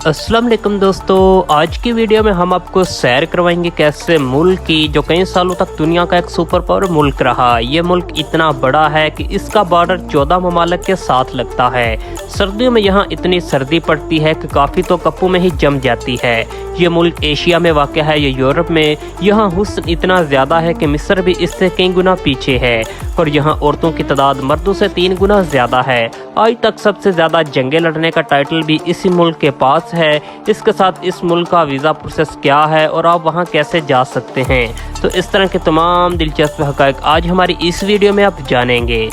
अस्सलाम वालेकुम दोस्तों, आज की वीडियो में हम आपको सैर करवाएंगे कैसे मुल्क की जो कई सालों तक दुनिया का एक सुपर पावर मुल्क रहा। ये मुल्क इतना बड़ा है कि इसका बॉर्डर 14 ममालिक के साथ लगता है। सर्दियों में यहाँ इतनी सर्दी पड़ती है कि काफ़ी तो कप्पू में ही जम जाती है। ये मुल्क एशिया में वाक़ है, ये यूरोप में। यहाँ हुस्न इतना ज़्यादा है कि मिस्र भी इससे कई गुना पीछे है और यहाँ औरतों की तादाद मर्दों से 3 गुना ज़्यादा है। आज तक सबसे ज़्यादा जंगें लड़ने का टाइटल भी इसी मुल्क के पास है। इसके साथ इस मुल्क का वीज़ा प्रोसेस क्या है और आप वहाँ कैसे जा सकते हैं, तो इस तरह के तमाम दिलचस्प हक़ाइक़ आज हमारी इस वीडियो में आप जानेंगे।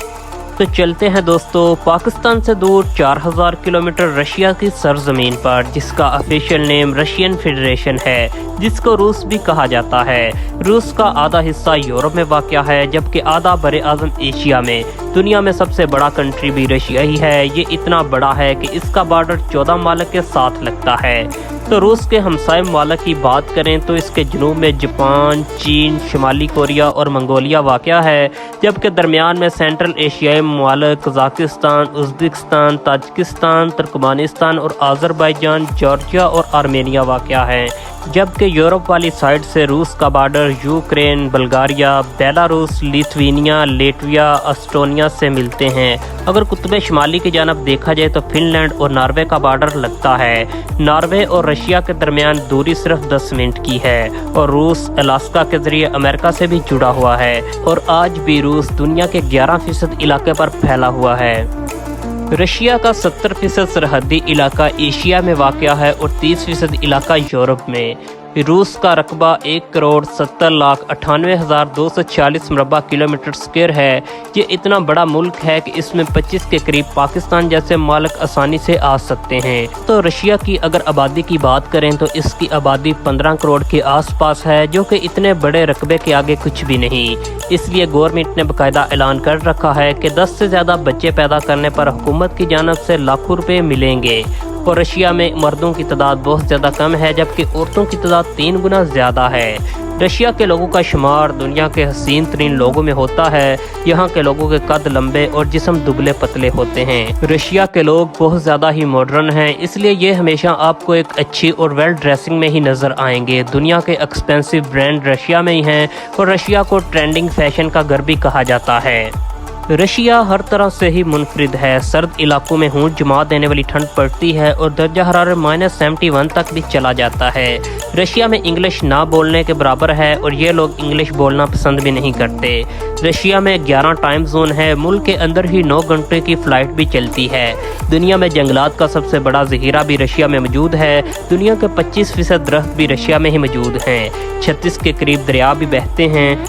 तो चलते हैं दोस्तों, पाकिस्तान से दूर 4000 किलोमीटर रशिया की सरजमीन पर, जिसका ऑफिशियल नेम रशियन फेडरेशन है, जिसको रूस भी कहा जाता है। रूस का आधा हिस्सा यूरोप में वाक़या है, जबकि आधा बरे आज़म एशिया में। दुनिया में सबसे बड़ा कंट्री भी रशिया ही है। ये इतना बड़ा है कि इसका बॉर्डर 14 ममालिक के साथ लगता है। तो रूस के हमसाय ममालिक की बात करें तो इसके जनूब में जापान, चीन, शुमाली कोरिया और मंगोलिया वाक़या है, जबकि दरमियान में सेंट्रल एशियाई ममालिक कजाकिस्तान, उज़्बेकिस्तान, ताजिकिस्तान, तुर्कमानिस्तान और आज़रबाईजान, जॉर्जिया और आर्मेनिया वाक़या है। जबकि यूरोप वाली साइड से रूस का border Ukraine, Bulgaria, Belarus, Lithuania, Latvia, Estonia से मिलते हैं। अगर कुतुब शुमाली की जानब देखा जाए तो फिनलैंड और नॉर्वे का बॉर्डर लगता है। नॉर्वे और रशिया के दरमियान दूरी सिर्फ 10 मिनट की है और रूस अलास्का के जरिए अमेरिका से भी जुड़ा हुआ है और आज भी रूस दुनिया के 11% इलाके पर फैला हुआ है। रशिया का 70% सरहदी इलाका एशिया में वाक़या है और 30% इलाका यूरोप में। रूस का रकबा 1,70,98,240 मुरबा किलोमीटर स्क्वायर है। ये इतना बड़ा मुल्क है कि इसमें 25 के करीब पाकिस्तान जैसे मुल्क आसानी से आ सकते हैं। तो रशिया की अगर आबादी की बात करें तो इसकी आबादी 15 करोड़ के आसपास है, जो कि इतने बड़े रकबे के आगे कुछ भी नहीं। इसलिए गवर्नमेंट ने बाकायदा ऐलान कर रखा है कि 10 से ज़्यादा बच्चे पैदा करने पर हुकूमत की जानब से लाखों रुपये मिलेंगे। और रशिया में मर्दों की तादाद बहुत ज़्यादा कम है, जबकि औरतों की तादाद 3 गुना ज़्यादा है। रशिया के लोगों का शुमार दुनिया के हसीन तरीन लोगों में होता है। यहाँ के लोगों के कद लंबे और जिस्म दुबले पतले होते हैं। रशिया के लोग बहुत ज़्यादा ही मॉडर्न हैं, इसलिए ये हमेशा आपको एक अच्छी और वेल ड्रेसिंग में ही नज़र आएंगे। दुनिया के एक्सपेंसिव ब्रांड रशिया में ही हैं और रशिया को ट्रेंडिंग फैशन का घर भी कहा जाता है। रशिया हर तरह से ही मुनफरिद है। सर्द इलाकों में होंठ जमा देने वाली ठंड पड़ती है और दर्जा हरारत -71 तक भी चला जाता है। रशिया में इंग्लिश ना बोलने के बराबर है और ये लोग इंग्लिश बोलना पसंद भी नहीं करते। रशिया में 11 टाइम जोन है। मुल्क के अंदर ही 9 घंटे की फ़्लाइट भी चलती है। दुनिया में जंगलात का सबसे बड़ा ज़ख़ीरा भी रशिया में मौजूद है। दुनिया के 25% दरख्त भी रशिया में ही मौजूद हैं। 36 के करीब दरिया भी बहते हैं।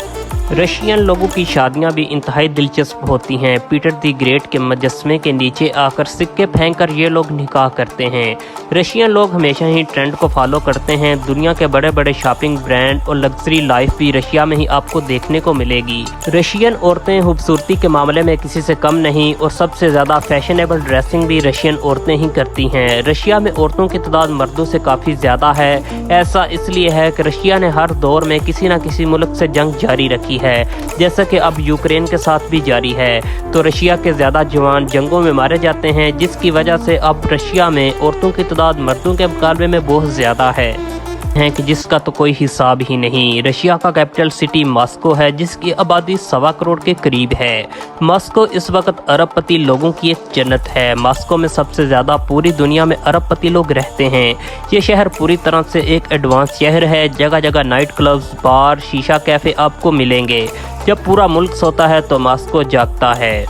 रशियन लोगों की शादियां भी इंतहाई दिलचस्प होती हैं। पीटर दी ग्रेट के मुजस्समे के नीचे आकर सिक्के फेंककर ये लोग निकाह करते हैं। रशियन लोग हमेशा ही ट्रेंड को फॉलो करते हैं। दुनिया के बड़े बड़े शॉपिंग ब्रांड और लग्जरी लाइफ भी रशिया में ही आपको देखने को मिलेगी। रशियन औरतें खूबसूरती के मामले में किसी से कम नहीं और सबसे ज़्यादा फैशनेबल ड्रेसिंग भी रशियन औरतें ही करती हैं। रशिया में औरतों की तादाद मर्दों से काफ़ी ज़्यादा है। ऐसा इसलिए है कि रशिया ने हर दौर में किसी न किसी मुल्क से जंग जारी रखी है, जैसा कि अब यूक्रेन के साथ भी जारी है। तो रशिया के ज़्यादा जवान जंगों में मारे जाते हैं, जिसकी वजह से अब रशिया में औरतों की तादाद मर्दों के मुकाबले में बहुत ज़्यादा है कि जिसका तो कोई हिसाब ही नहीं। रशिया का कैपिटल सिटी मॉस्को है, जिसकी आबादी 1.25 करोड़ के करीब है। मॉस्को इस वक्त अरबपति लोगों की एक जन्नत है। मॉस्को में सबसे ज़्यादा पूरी दुनिया में अरबपति लोग रहते हैं। ये शहर पूरी तरह से एक एडवांस शहर है। जगह जगह नाइट क्लब्स, बार, शीशा कैफ़े आपको मिलेंगे। जब पूरा मुल्क सोता है तो मॉस्को जागता है।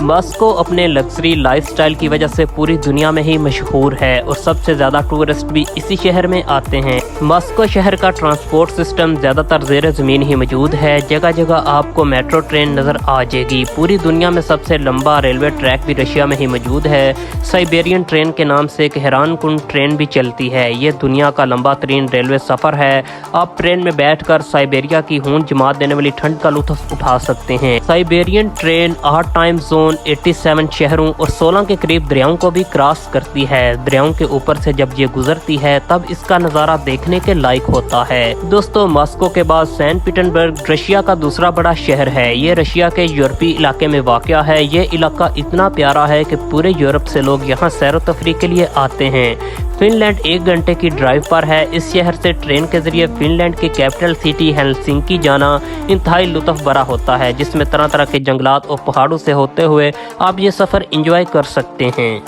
मॉस्को अपने लग्जरी लाइफस्टाइल की वजह से पूरी दुनिया में ही मशहूर है और सबसे ज़्यादा टूरिस्ट भी इसी शहर में आते हैं। मॉस्को शहर का ट्रांसपोर्ट सिस्टम ज़्यादातर ज़ेर ज़मीन ही मौजूद है। जगह जगह आपको मेट्रो ट्रेन नज़र आ जाएगी। पूरी दुनिया में सबसे लंबा रेलवे ट्रैक भी रशिया में ही मौजूद है। साइबेरियन ट्रेन के नाम से एक हैरान कुन ट्रेन भी चलती है। ये दुनिया का लंबा तरीन रेलवे सफ़र है। आप ट्रेन में बैठकर साइबेरिया की होंठ जमा देने वाली ठंड का लुत्फ़ उठा सकते हैं। Siberian train 8 time zone zone 87 शहरों और 16 के करीब दरियाओं को भी क्रॉस करती है। दरियाओं के ऊपर से जब ये गुजरती है तब इसका नज़ारा देखने के लायक होता है। दोस्तों, मॉस्को के बाद सेंट पीटर्सबर्ग रशिया का दूसरा बड़ा शहर है। ये रशिया के यूरोपीय इलाके में वाक़या है। ये इलाका इतना प्यारा है कि पूरे यूरोप से लोग यहाँ सैर व तफरीह के लिए आते हैं। फिनलैंड 1 घंटे की ड्राइव पर है। इस शहर से ट्रेन के जरिए फिनलैंड की कैपिटल सिटी हेलसिंकी जाना इंतहाई लुत्फ भरा होता है, जिसमें तरह तरह के जंगलात और पहाड़ों से होते हुए आप ये सफ़र एंजॉय कर सकते हैं।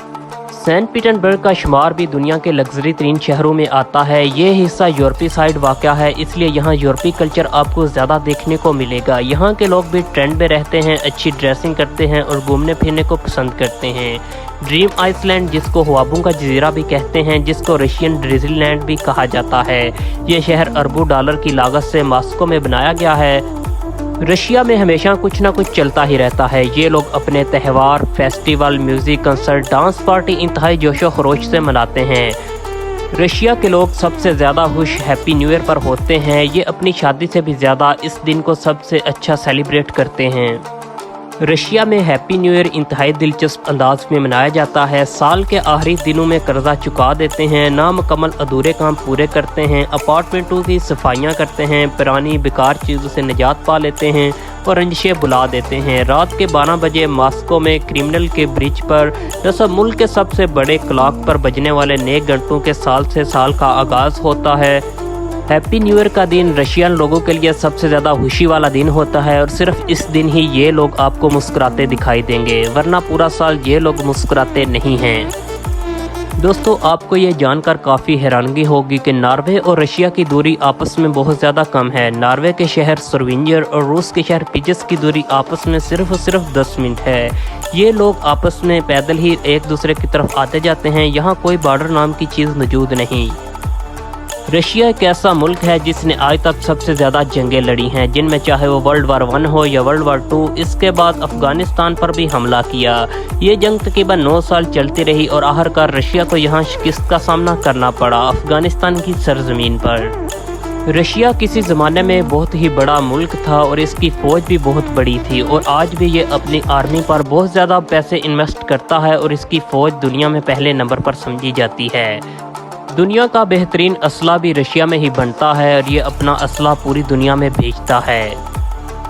सेंट पीटर्सबर्ग का शुमार भी दुनिया के लग्जरी तरीन शहरों में आता है। ये हिस्सा यूरोपीय साइड वाक़या है, इसलिए यहाँ यूरोपीय कल्चर आपको ज़्यादा देखने को मिलेगा। यहाँ के लोग भी ट्रेंड में रहते हैं, अच्छी ड्रेसिंग करते हैं और घूमने फिरने को पसंद करते हैं। ड्रीम आइसलैंड, जिसको हुआबू का जजीरा भी कहते हैं, जिसको रशियन डिज्नीलैंड भी कहा जाता है, ये शहर अरबों डॉलर की लागत से मॉस्को में बनाया गया है। रशिया में हमेशा कुछ ना कुछ चलता ही रहता है। ये लोग अपने त्यौहार, festival, music, concert, dance party इंतहाई जोशो खरोश से मनाते हैं। रशिया के लोग सबसे ज़्यादा खुश हैप्पी न्यू ईयर पर होते हैं। ये अपनी शादी से भी ज़्यादा इस दिन को सबसे अच्छा सेलिब्रेट करते हैं। रशिया में हैप्पी न्यू ईयर इंतहाई दिलचस्प अंदाज में मनाया जाता है। साल के आखिरी दिनों में कर्जा चुका देते हैं, नामुकम्मल अधूरे काम पूरे करते हैं, अपार्टमेंटों की सफाइयाँ करते हैं, पुरानी बेकार चीज़ों से निजात पा लेते हैं और रंजिशें बुला देते हैं। रात के 12 बजे मॉस्को में क्रिमिनल के ब्रिज पर दरअसल मुल्क के सबसे बड़े क्लॉक पर बजने वाले नए घंटों के साल से साल का आगाज़ होता है। हैप्पी न्यू ईयर का दिन रशियन लोगों के लिए सबसे ज़्यादा खुशी वाला दिन होता है और सिर्फ इस दिन ही ये लोग आपको मुस्कुराते दिखाई देंगे, वरना पूरा साल ये लोग मुस्कुराते नहीं हैं। दोस्तों, आपको ये जानकर काफ़ी हैरानगी होगी कि नॉर्वे और रशिया की दूरी आपस में बहुत ज़्यादा कम है। नॉर्वे के शहर स्टर्विंजर और रूस के शहर पिजस की दूरी आपस में सिर्फ 10 मिनट है। ये लोग आपस में पैदल ही एक दूसरे की तरफ आते जाते हैं। यहाँ कोई बॉर्डर नाम की चीज़ मौजूद नहीं। रशिया एक ऐसा मुल्क है जिसने आज तक सबसे ज़्यादा जंगें लड़ी हैं, जिनमें चाहे वो वर्ल्ड वार 1 हो या वर्ल्ड वार 2। इसके बाद अफ़गानिस्तान पर भी हमला किया। ये जंग तकरीबन 9 साल चलती रही और आखिरकार रशिया को यहाँ शिकस्त का सामना करना पड़ा अफ़गानिस्तान की सरजमीन पर। रशिया किसी ज़माने में बहुत ही बड़ा मुल्क था और इसकी फ़ौज भी बहुत बड़ी थी और आज भी ये अपनी आर्मी पर बहुत ज़्यादा पैसे इन्वेस्ट करता है और इसकी फ़ौज दुनिया में पहले नंबर पर समझी जाती है। दुनिया का बेहतरीन असला भी रशिया में ही बनता है और ये अपना असला पूरी दुनिया में बेचता है।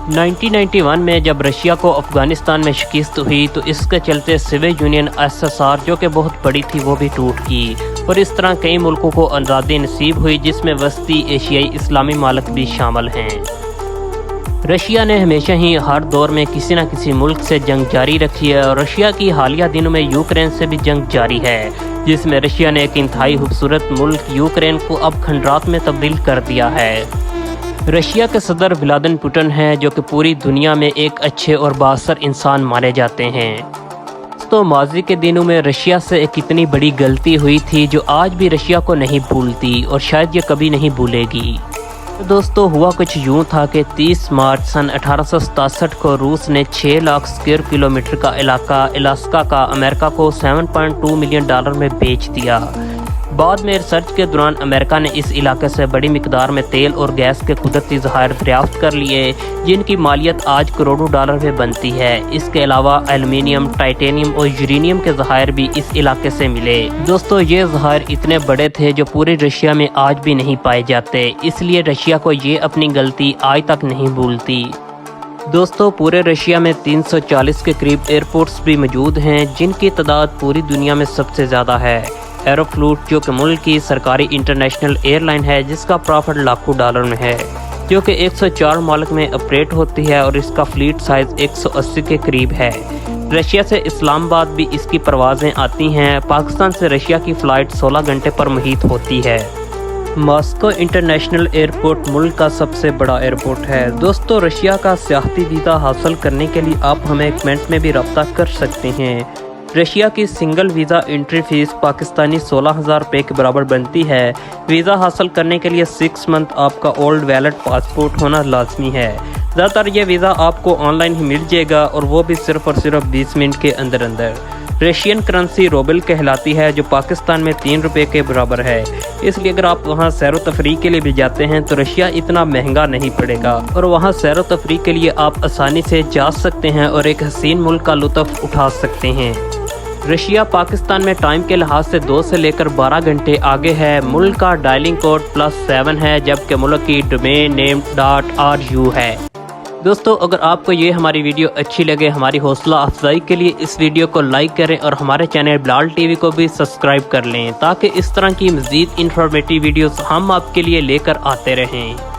1991 में जब रशिया को अफ़गानिस्तान में शिकस्त हुई तो इसके चलते सोवियत यूनियन USSR, जो कि बहुत बड़ी थी, वो भी टूट गई और इस तरह कई मुल्कों को आज़ादी नसीब हुई, जिसमें वस्ती एशियाई इस्लामी मालिक भी शामिल हैं। रशिया ने हमेशा ही हर दौर में किसी न किसी मुल्क से जंग जारी रखी है और रशिया की हालिया दिनों में यूक्रेन से भी जंग जारी है, जिसमें रशिया ने एक इंतहाई खूबसूरत मुल्क यूक्रेन को अब खंडरात में तब्दील कर दिया है। रशिया के सदर व्लादिमीर पुतिन हैं, जो कि पूरी दुनिया में एक अच्छे और बाअसर इंसान माने जाते हैं। तो माजी के दिनों में रशिया से एक इतनी बड़ी गलती हुई थी जो आज भी रशिया को नहीं भूलती और शायद ये कभी नहीं भूलेगी। दोस्तों, हुआ कुछ यूँ था कि 30 मार्च सन 1867 को रूस ने 6 लाख स्क्वायर किलोमीटर का इलाका अलास्का का अमेरिका को $7.2 मिलियन में बेच दिया। बाद में रिसर्च के दौरान अमेरिका ने इस इलाके से बड़ी मिकदार में तेल और गैस के कुदरती ज़खायर दरियाफ्त कर लिए, जिनकी मालियत आज करोड़ों डॉलर में बनती है। इसके अलावा एल्युमिनियम, टाइटेनियम और यूरेनियम के ज़खायर भी इस इलाके से मिले। दोस्तों, ये ज़खायर इतने बड़े थे जो पूरे रशिया में आज भी नहीं पाए जाते, इसलिए रशिया को ये अपनी गलती आज तक नहीं भूलती। दोस्तों, पूरे रशिया में 340 के करीब एयरपोर्ट्स भी मौजूद हैं, जिनकी तादाद पूरी दुनिया में सबसे ज़्यादा है। एरोफ्लूट, जो कि मुल्क की सरकारी इंटरनेशनल एयरलाइन है, जिसका प्रॉफिट लाखों डॉलर में है, जो कि 104 मुल्क में ऑपरेट होती है और इसका फ्लीट साइज 180 के करीब है। रशिया से इस्लामाबाद भी इसकी परवाज़ें आती हैं। पाकिस्तान से रशिया की फ़्लाइट 16 घंटे पर मुहित होती है। मॉस्को इंटरनेशनल एयरपोर्ट मुल्क का सबसे बड़ा एयरपोर्ट है। दोस्तों, रशिया का सियाहती वीज़ा हासिल करने के लिए आप हमें कमेंट में भी रब्ता कर सकते हैं। रशिया की single visa entry fees Pakistani 16,000 रुपये के बराबर बनती है। वीज़ा हासिल करने के लिए 6 मंथ आपका ओल्ड वैलिड पासपोर्ट होना लाजमी है। ज़्यादातर ये वीज़ा आपको ऑनलाइन ही मिल जाएगा और वो भी सिर्फ और सिर्फ 20 मिनट के अंदर अंदर। रशियन करेंसी रूबल कहलाती है, जो पाकिस्तान में 3 रुपये के बराबर है। इसलिए अगर आप वहाँ सैर व तफरीह के लिए भी जाते हैं तो रशिया इतना महंगा नहीं पड़ेगा और वहाँ सैर व तफरीह के लिए आप आसानी से जा सकते हैं और एक हसीन मुल्क का लुत्फ़ उठा सकते हैं। रशिया पाकिस्तान में टाइम के लिहाज से 2 से लेकर 12 घंटे आगे है। मुल्क का डायलिंग कोड +7 है, जबकि मुल्क की डोमेन नेम .ru है। दोस्तों, अगर आपको ये हमारी वीडियो अच्छी लगे, हमारी हौसला अफजाई के लिए इस वीडियो को लाइक करें और हमारे चैनल बिलाल टीवी को भी सब्सक्राइब कर लें, ताकि इस तरह की मज़ीद इंफॉर्मेटिव वीडियोस हम आपके लिए लेकर आते रहें।